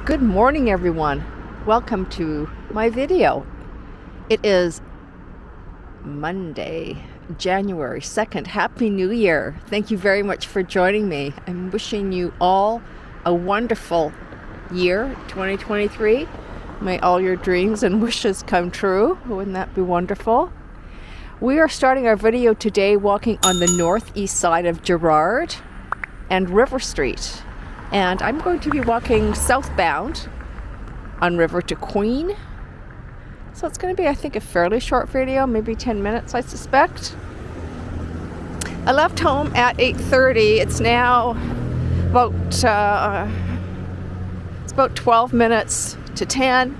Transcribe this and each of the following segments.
Good morning, everyone. Welcome to my video. It is Monday, January 2nd. Happy New Year. Thank you very much for joining me. I'm wishing you all a wonderful year, 2023. May all your dreams and wishes come true. Wouldn't that be wonderful? We are starting our video today walking on the northeast side of Gerrard and River Street. And I'm going to be walking southbound on River to Queen. So it's going to be, I think, a fairly short video, maybe 10 minutes, I suspect. I left home at 8:30. It's now about 12 minutes to 10.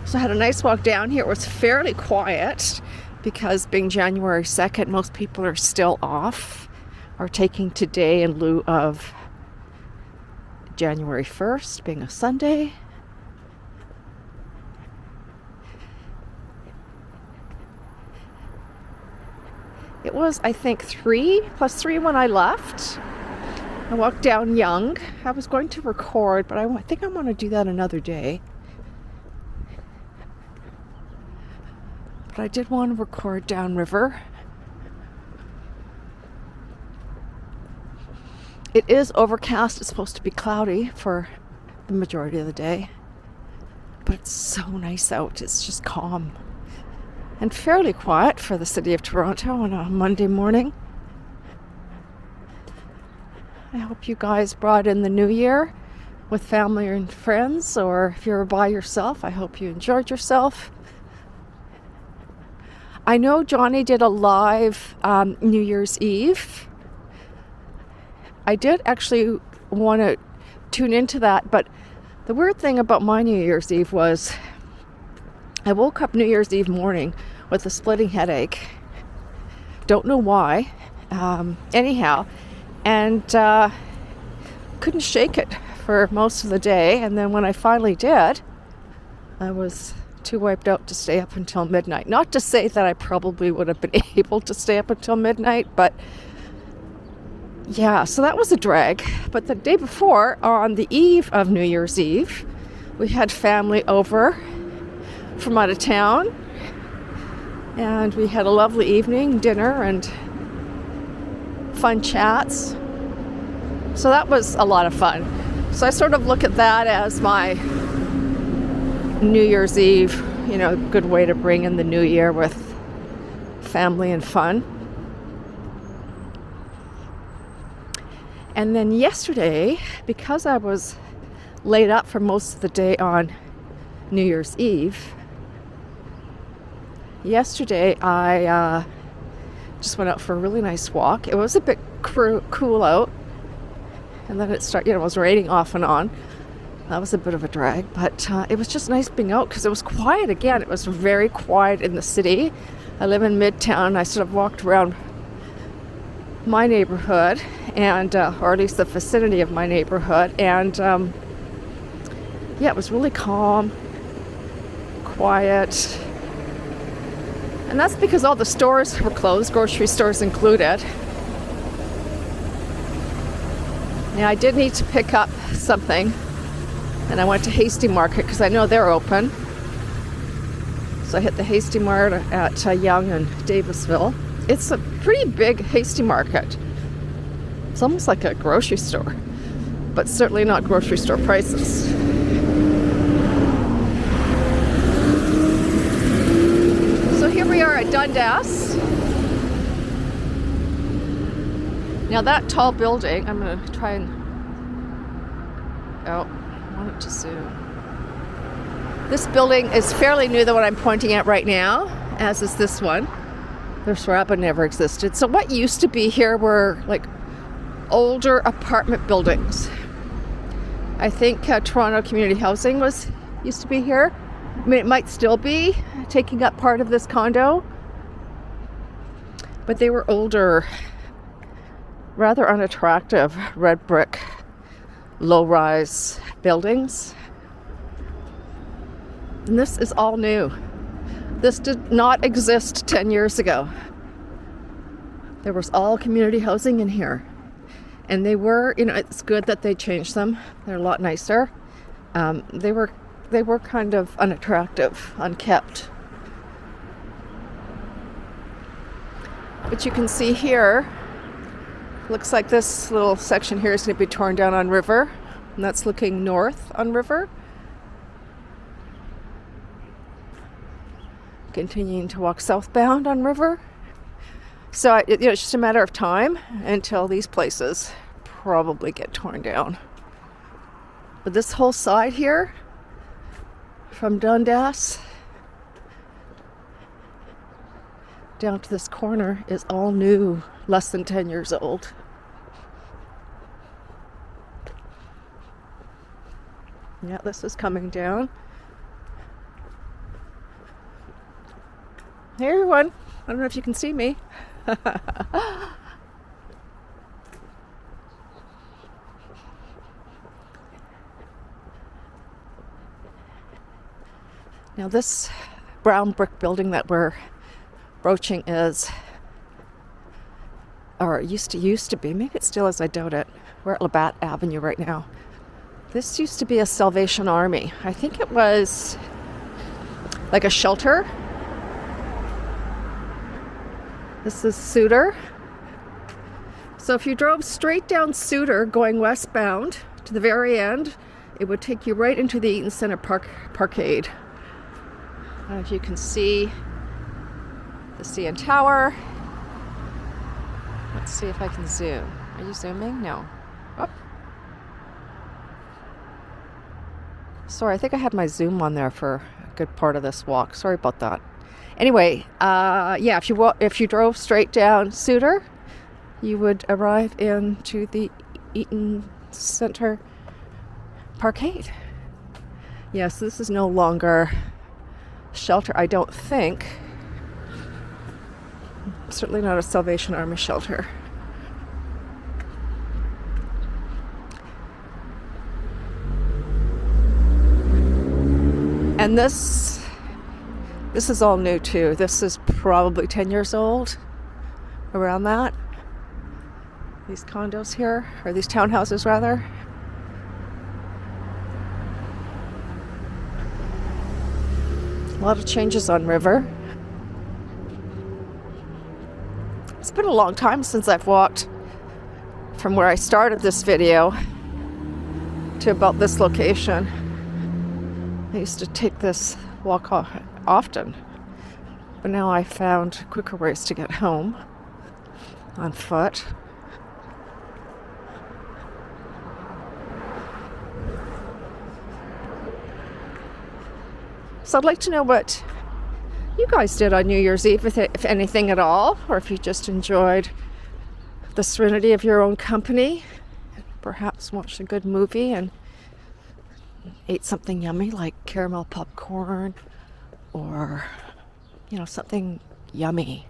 So I had a nice walk down here. It was fairly quiet because being January 2nd, most people are still off or taking today in lieu of January 1st being a Sunday. It was, I think, 3+3 when I left. I walked down Yonge. I was going to record, but I think I want to do that another day. But I did want to record downriver. It is overcast. It's supposed to be cloudy for the majority of the day. But it's so nice out. It's just calm. And fairly quiet for the city of Toronto on a Monday morning. I hope you guys brought in the new year with family and friends, or if you're by yourself, I hope you enjoyed yourself. I know Johnny did a live New Year's Eve. I did actually want to tune into that, but the weird thing about my New Year's Eve was I woke up New Year's Eve morning with a splitting headache. Don't know why. Anyhow, and couldn't shake it for most of the day. And then when I finally did, I was too wiped out to stay up until midnight. Not to say that I probably would have been able to stay up until midnight, but yeah, so that was a drag. But the day before, on the eve of New Year's Eve, we had family over from out of town. And we had a lovely evening, dinner and fun chats. So that was a lot of fun. So I sort of look at that as my New Year's Eve, good way to bring in the new year with family and fun. And then yesterday, because I was laid up for most of the day on New Year's Eve, yesterday I just went out for a really nice walk. It was a bit cool out, and then it was raining off and on. That was a bit of a drag, but it was just nice being out because it was quiet again. It was very quiet in the city. I live in Midtown. I sort of walked around my neighborhood, and or at least the vicinity of my neighborhood, and it was really calm, quiet. And that's because all the stores were closed, grocery stores included. Now, I did need to pick up something, and I went to Hasty Market because I know they're open. So I hit the Hasty Mart at Yonge and Davisville. It's a pretty big Hasty Market. It's almost like a grocery store, but certainly not grocery store prices. Here we are at Dundas. Now that tall building, I'm going to try and... I want it to zoom. This building is fairly new, the one I'm pointing at right now, as is this one. This Rabbit never existed. So what used to be here were like older apartment buildings. I think Toronto Community Housing used to be here. I mean, it might still be taking up part of this condo, but they were older, rather unattractive red brick low-rise buildings. And this is all new. This did not exist 10 years ago. There was all community housing in here. And they were, it's good that they changed them. They're a lot nicer. They were kind of unattractive, unkept. But you can see here, looks like this little section here is going to be torn down on River, and that's looking north on River. Continuing to walk southbound on River. So it's just a matter of time until these places probably get torn down. But this whole side here, from Dundas down to this corner, is all new, less than 10 years old. Yeah, this is coming down. Hey everyone, I don't know if you can see me. Now this brown brick building that we're broaching is, or it used to be, maybe it still is, I doubt it. We're at Labatt Avenue right now. This used to be a Salvation Army. I think it was like a shelter. This is Suter. So if you drove straight down Suter going westbound to the very end, it would take you right into the Eaton Centre Parkade. I don't know if you can see the CN Tower. Let's see if I can zoom. Are you zooming? No. Oh. Sorry, I think I had my zoom on there for a good part of this walk. Sorry about that. Anyway, yeah, if you drove straight down Suter, you would arrive into the Eaton Centre Parkade. Yes, this is no longer shelter, I don't think. Certainly not a Salvation Army shelter. And this is all new too. This is probably 10 years old, around that. These condos here, or these townhouses rather. A lot of changes on River. It's been a long time since I've walked from where I started this video to about this location. I used to take this walk often, but now I found quicker ways to get home on foot. So I'd like to know what you guys did on New Year's Eve, if anything at all, or if you just enjoyed the serenity of your own company, perhaps watched a good movie and ate something yummy like caramel popcorn or, something yummy.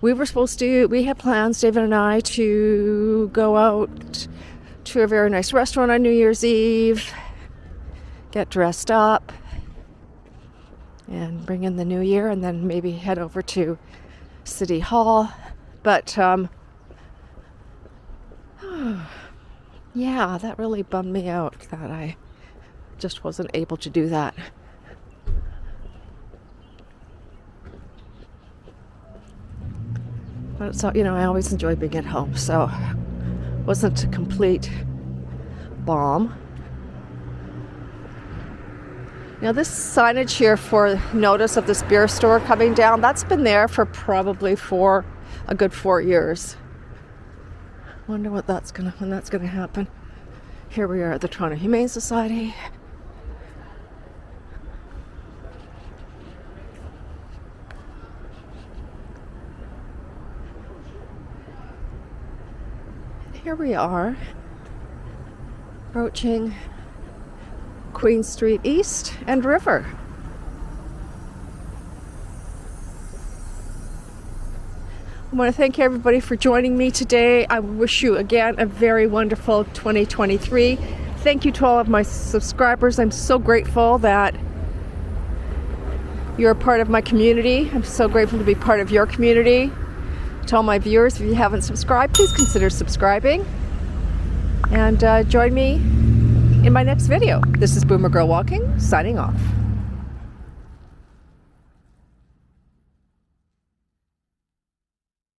We had plans, David and I, to go out to a very nice restaurant on New Year's Eve, get dressed up, and bring in the new year, and then maybe head over to City Hall. But yeah, that really bummed me out that I just wasn't able to do that. But so, I always enjoy being at home, so it wasn't a complete bomb. Now this signage here for notice of this beer store coming down, that's been there for probably a good 4 years. Wonder when that's gonna happen. Here we are at the Toronto Humane Society. Here we are, approaching Queen Street East and River. I want to thank everybody for joining me today. I wish you again a very wonderful 2023. Thank you to all of my subscribers. I'm so grateful that you're a part of my community. I'm so grateful to be part of your community. To all my viewers, if you haven't subscribed, please consider subscribing. And join me in my next video. This is Boomer Girl Walking, signing off.